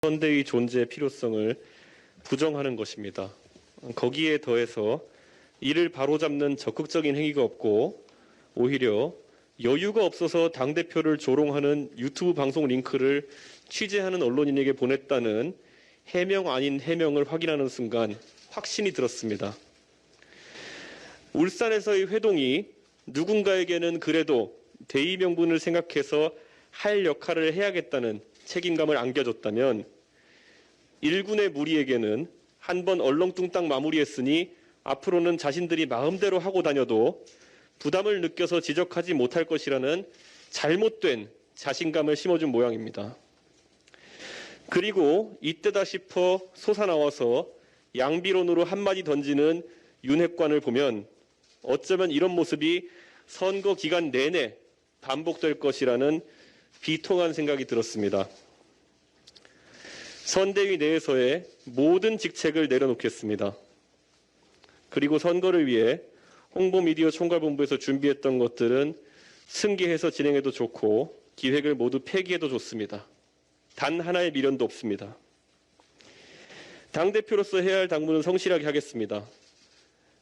선대위 존재의 필요성을 부정하는 것입니다. 거기에 더해서 이를 바로잡는 적극적인 행위가 없고 오히려 여유가 없어서 당대표를 조롱하는 유튜브 방송 링크를 취재하는 언론인에게 보냈다는 해명 아닌 해명을 확인하는 순간 확신이 들었습니다. 울산에서의 회동이 누군가에게는 그래도 대의 명분을 생각해서 할 역할을 해야겠다는 책임감을 안겨줬다면 일군의 무리에게는 한번 얼렁뚱땅 마무리했으니 앞으로는 자신들이 마음대로 하고 다녀도 부담을 느껴서 지적하지 못할 것이라는 잘못된 자신감을 심어준 모양입니다. 그리고 이때다 싶어 솟아나와서 양비론으로 한마디 던지는 윤핵관을 보면 어쩌면 이런 모습이 선거 기간 내내 반복될 것이라는 비통한 생각이 들었습니다. 선대위 내에서의 모든 직책을 내려놓겠습니다. 그리고 선거를 위해 홍보미디어 총괄본부에서 준비했던 것들은 승계해서 진행해도 좋고 기획을 모두 폐기해도 좋습니다. 단 하나의 미련도 없습니다. 당대표로서 해야 할 당무는 성실하게 하겠습니다.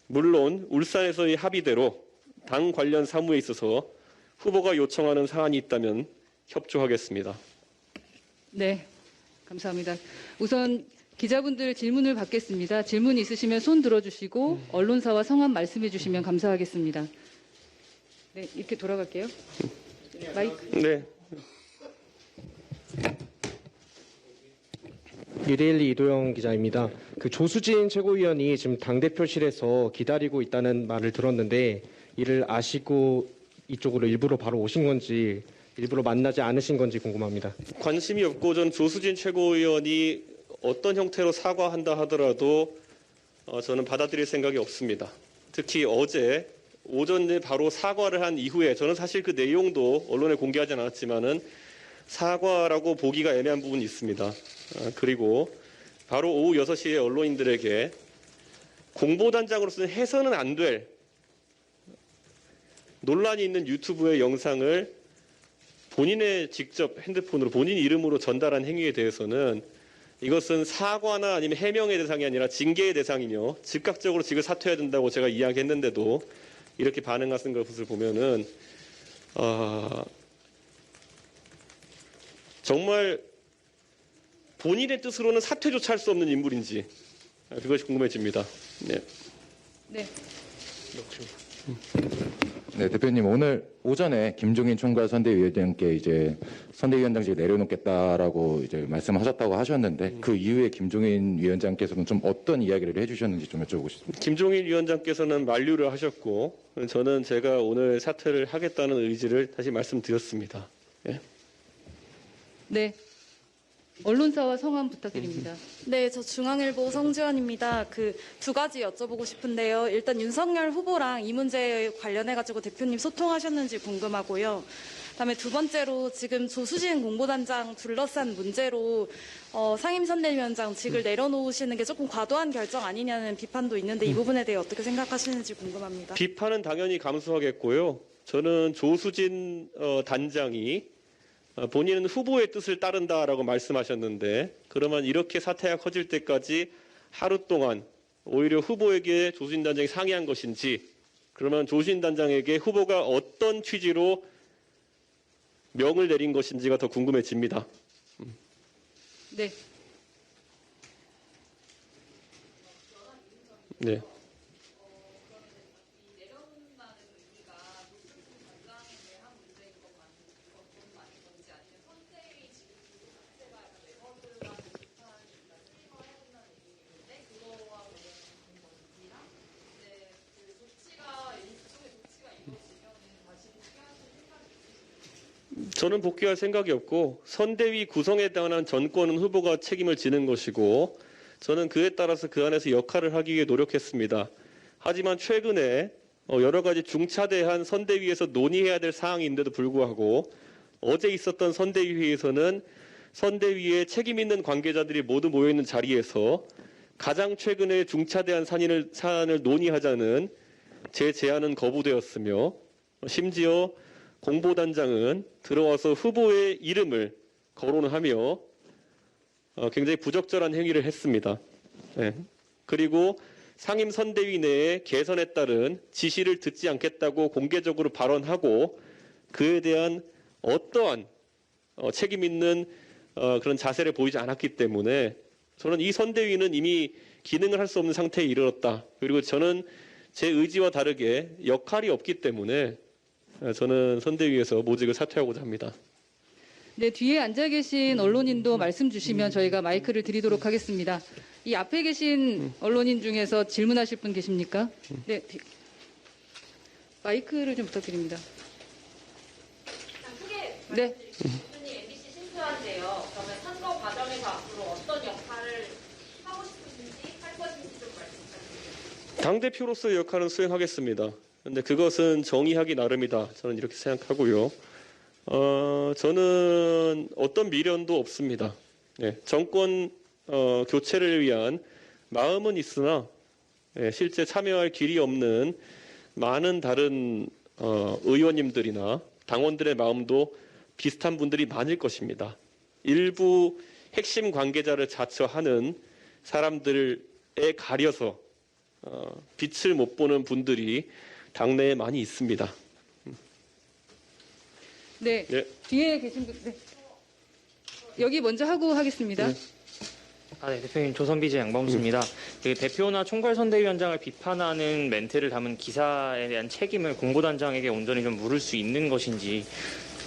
물론 울산에서의 합의대로 당 관련 사무에 있어서 후보가 요청하는 사안이 있다면 협조하겠습니다. 네, 감사합니다. 우선 기자분들 질문을 받겠습니다. 질문 있으시면 손 들어주시고 언론사와 성함 말씀해 주시면 감사하겠습니다. 네, 이렇게 돌아갈게요. 마이크. 네. 미래일리 이도영 기자입니다. 그 조수진 최고위원이 지금 당대표실에서 기다리고 있다는 말을 들었는데 이를 아시고 이쪽으로 일부러 바로 오신 건지 일부러 만나지 않으신 건지 궁금합니다. 관심이 없고 전 조수진 최고위원이 어떤 형태로 사과한다 하더라도 저는 받아들일 생각이 없습니다. 특히 어제 오전에 바로 사과를 한 이후에 저는 사실 그 내용도 언론에 공개하지 않았지만은 사과라고 보기가 애매한 부분이 있습니다. 그리고 바로 오후 6시에 언론인들에게 공보단장으로서는 해서는 안 될 논란이 있는 유튜브의 영상을 본인의 직접 핸드폰으로 본인 이름으로 전달한 행위에 대해서는 이것은 사과나 아니면 해명의 대상이 아니라 징계의 대상이며 즉각적으로 직을 사퇴해야 된다고 제가 이야기했는데도 이렇게 반응하신 것을 보면은 정말 본인의 뜻으로는 사퇴조차 할 수 없는 인물인지 그것이 궁금해집니다. 네. 네. 네, 대표님 오늘 오전에 김종인 총괄 선대위원장께 이제 선대위원장직을 내려놓겠다라고 이제 말씀하셨다고 하셨는데 그 이후에 김종인 위원장께서는 좀 어떤 이야기를 해주셨는지 좀 여쭤보고 싶습니다. 김종인 위원장께서는 만류를 하셨고 저는 제가 오늘 사퇴를 하겠다는 의지를 다시 말씀드렸습니다. 네. 네. 언론사와 성함 부탁드립니다. 네, 저 중앙일보 성지연입니다. 그 두 가지 여쭤보고 싶은데요. 일단 윤석열 후보랑 이 문제에 관련해가지고 대표님 소통하셨는지 궁금하고요. 그다음에 두 번째로 지금 조수진 공보단장 둘러싼 문제로 상임선대위원장 직을 내려놓으시는 게 조금 과도한 결정 아니냐는 비판도 있는데 이 부분에 대해 어떻게 생각하시는지 궁금합니다. 비판은 당연히 감수하겠고요. 저는 조수진 단장이 본인은 후보의 뜻을 따른다라고 말씀하셨는데 그러면 이렇게 사태가 커질 때까지 하루 동안 오히려 후보에게 조수진 단장이 상의한 것인지 그러면 조수진 단장에게 후보가 어떤 취지로 명을 내린 것인지가 더 궁금해집니다. 네. 네. 저는 복귀할 생각이 없고 선대위 구성에 관한 전권은 후보가 책임을 지는 것이고 저는 그에 따라서 그 안에서 역할을 하기 위해 노력했습니다. 하지만 최근에 여러 가지 중차대한 선대위에서 논의해야 될 사항인데도 불구하고 어제 있었던 선대위 회의에서는 선대위에 책임 있는 관계자들이 모두 모여있는 자리에서 가장 최근에 중차대한 사안을 논의하자는 제 제안은 거부되었으며 심지어 공보단장은 들어와서 후보의 이름을 거론하며 굉장히 부적절한 행위를 했습니다. 예. 그리고 상임 선대위 내에 개선에 따른 지시를 듣지 않겠다고 공개적으로 발언하고 그에 대한 어떠한 책임 있는 그런 자세를 보이지 않았기 때문에 저는 이 선대위는 이미 기능을 할 수 없는 상태에 이르렀다. 그리고 저는 제 의지와 다르게 역할이 없기 때문에 저는 선대위에서 모직을 사퇴하고자 합니다. 네, 뒤에 앉아 계신 언론인도 말씀 주시면 저희가 마이크를 드리도록 하겠습니다. 이 앞에 계신 언론인 중에서 질문하실 분 계십니까? 네, 마이크를 좀 부탁드립니다. 네. 교수님 MBC 신수한데요. 그러면 선거 과정에서 앞으로 어떤 역할을 하고 싶으신지 할 것인지 좀 말씀 부탁드립니다. 당대표로서의 역할은 수행하겠습니다. 그런데 그것은 정의하기 나름이다. 저는 이렇게 생각하고요. 저는 어떤 미련도 없습니다. 네, 정권 교체를 위한 마음은 있으나 실제 참여할 길이 없는 많은 다른 의원님들이나 당원들의 마음도 비슷한 분들이 많을 것입니다. 일부 핵심 관계자를 자처하는 사람들에 가려서 빛을 못 보는 분들이 당내에 많이 있습니다. 네, 네. 뒤에 계신 분, 네. 여기 먼저 하고 하겠습니다. 네, 대표님 조선비제 양범수입니다. 그 대표나 총괄선대위원장을 비판하는 멘트를 담은 기사에 대한 책임을 공보단장에게 온전히 좀 물을 수 있는 것인지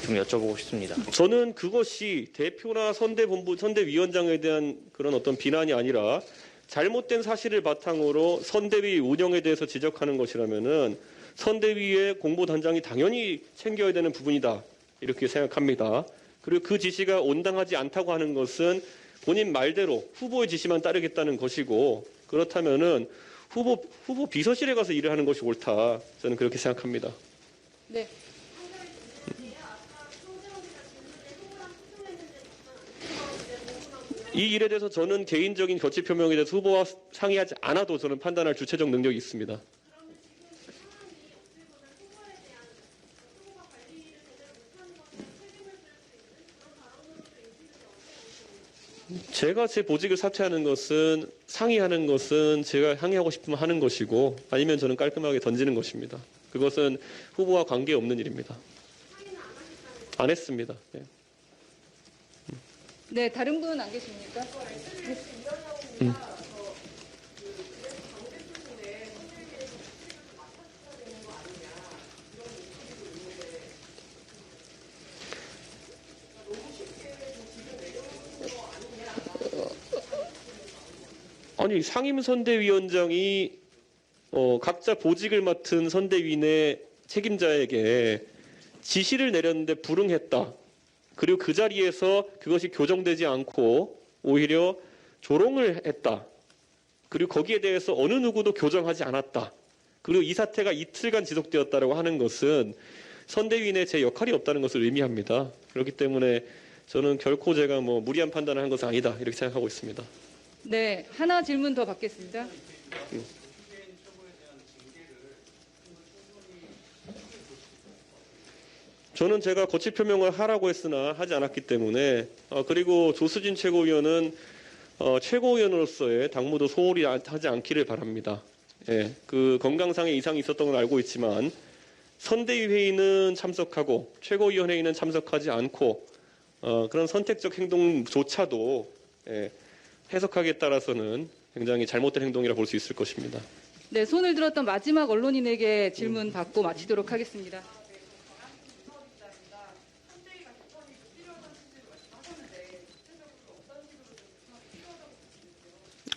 좀 여쭤보고 싶습니다. 저는 그것이 대표나 선대위원장에 대한 그런 어떤 비난이 아니라 잘못된 사실을 바탕으로 선대위 운영에 대해서 지적하는 것이라면은 선대위의 공보단장이 당연히 챙겨야 되는 부분이다. 이렇게 생각합니다. 그리고 그 지시가 온당하지 않다고 하는 것은 본인 말대로 후보의 지시만 따르겠다는 것이고 그렇다면은 후보 비서실에 가서 일을 하는 것이 옳다. 저는 그렇게 생각합니다. 네. 이 일에 대해서 저는 개인적인 거취 표명에 대해서 후보와 상의하지 않아도 저는 판단할 주체적 능력이 있습니다. 제가 제 보직을 사퇴하는 것은 상의하는 것은 제가 항의하고 싶으면 하는 것이고 아니면 저는 깔끔하게 던지는 것입니다. 그것은 후보와 관계없는 일입니다. 안 했습니다. 네. 네, 다른 분 안 계십니까? 아니 상임선대위원장이 각자 보직을 맡은 선대위내 책임자에게 지시를 내렸는데 불응했다. 그리고 그 자리에서 그것이 교정되지 않고 오히려 조롱을 했다. 그리고 거기에 대해서 어느 누구도 교정하지 않았다. 그리고 이 사태가 이틀간 지속되었다라고 하는 것은 선대위 내 제 역할이 없다는 것을 의미합니다. 그렇기 때문에 저는 결코 제가 무리한 판단을 한 것은 아니다. 이렇게 생각하고 있습니다. 네, 하나 질문 더 받겠습니다. 저는 제가 거취 표명을 하라고 했으나 하지 않았기 때문에 그리고 조수진 최고위원은 최고위원으로서의 당무도 소홀히 하지 않기를 바랍니다. 예, 그 건강상의 이상이 있었던 걸 알고 있지만 선대위 회의는 참석하고 최고위원회의는 참석하지 않고 그런 선택적 행동조차도 해석하기에 따라서는 굉장히 잘못된 행동이라 볼 수 있을 것입니다. 네, 손을 들었던 마지막 언론인에게 질문 받고 마치도록 하겠습니다.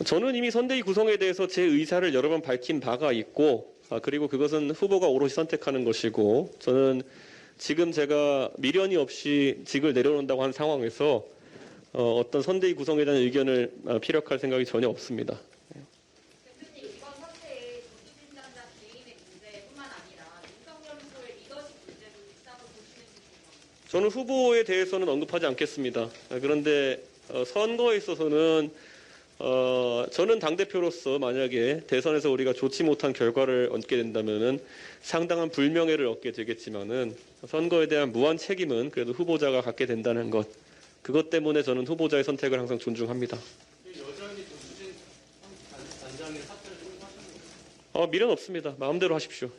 저는 이미 선대위 구성에 대해서 제 의사를 여러 번 밝힌 바가 있고 그리고 그것은 후보가 오롯이 선택하는 것이고 저는 지금 제가 미련이 없이 직을 내려놓는다고 하는 상황에서 어떤 선대위 구성에 대한 의견을 피력할 생각이 전혀 없습니다. 대표님 이번 사태에 조수진 장관 개인의 문제뿐만 아니라 윤석열 후보의 리더십 문제도 있다고 보시는지 궁금합니다. 저는 후보에 대해서는 언급하지 않겠습니다. 그런데 선거에 있어서는 저는 당대표로서 만약에 대선에서 우리가 좋지 못한 결과를 얻게 된다면은 상당한 불명예를 얻게 되겠지만은 선거에 대한 무한 책임은 그래도 후보자가 갖게 된다는 것 그것 때문에 저는 후보자의 선택을 항상 존중합니다. 미련 없습니다. 마음대로 하십시오.